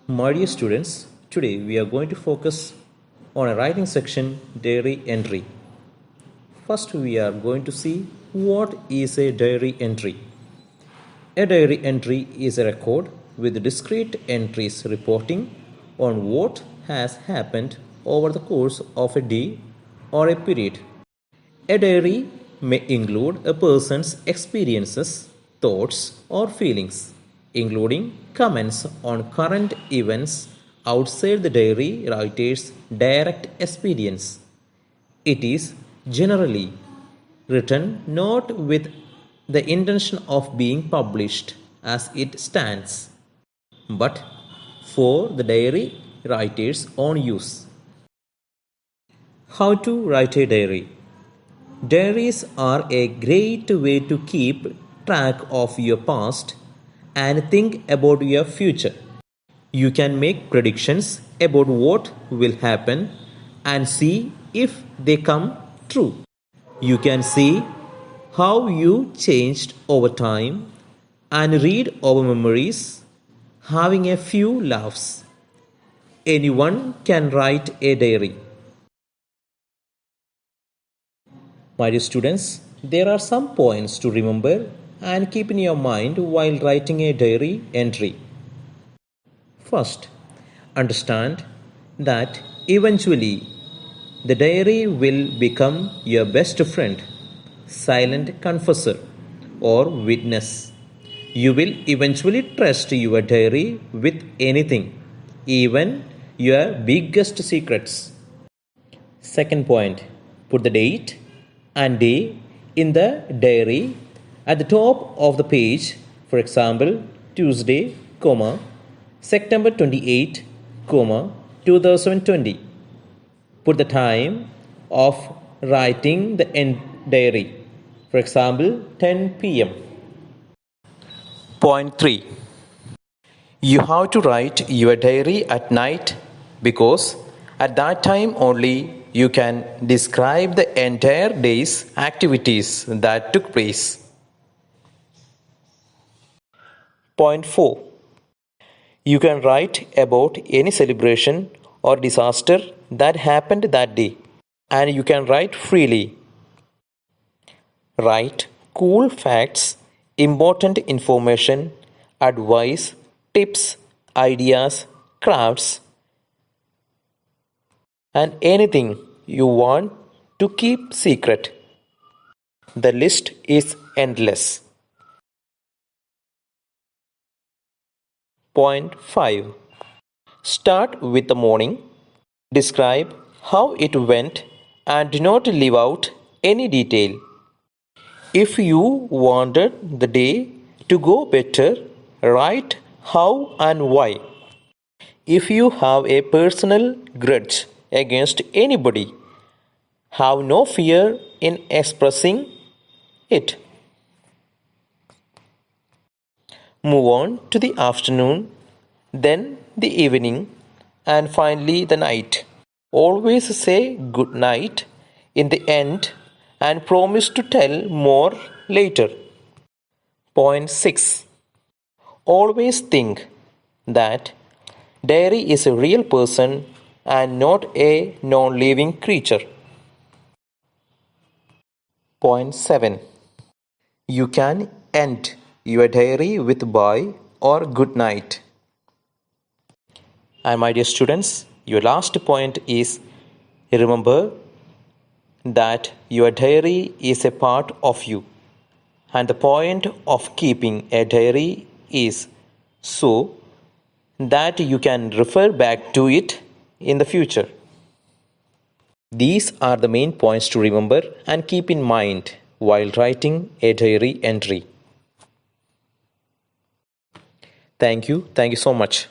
My dear students, today we are going to focus on a writing section, diary entry. First, we are going to see what is a diary entry. A diary entry is a record with discrete entries reporting on what has happened over the course of a day or a period. A diary may include a person's experiences, thoughts, or feelings, including comments on current events outside the diary writer's direct experience. It is generally written not with the intention of being published as it stands, but for the diary writer's own use. How to write a diary? Diaries are a great way to keep track of your past and think about your future. You can make predictions about what will happen and see if they come true. You can see how you changed over time and read over memories, having a few laughs. Anyone can write a diary. My dear students, there are some points to remember and keep in your mind while writing a diary entry. First, understand that eventually the diary will become your best friend, silent confessor, or witness. You will eventually trust your diary with anything, even your biggest secrets. Second point, put the date and day in the diary at the top of the page. For example, Tuesday, September 28, 2020. Put the time of writing the diary. For example, 10 p.m. Point 3. You have to write your diary at night because at that time only you can describe the entire day's activities that took place. Point 4. You can write about any celebration or disaster that happened that day, and you can write freely. Write cool facts, important information, advice, tips, ideas, crafts, and anything you want to keep secret. The list is endless. Point 5. Start with the morning. Describe how it went and do not leave out any detail. If you wanted the day to go better, write how and why. If you have a personal grudge against anybody, have no fear in expressing it. Move on to the afternoon, then the evening, and finally the night. Always say good night in the end and promise to tell more later. Point 6. Always think that diary is a real person and not a non-living creature. Point 7. You can end your diary with bye or good night. And my dear students, your last point is remember that your diary is a part of you. And the point of keeping a diary is so that you can refer back to it in the future. These are the main points to remember and keep in mind while writing a diary entry. Thank you so much.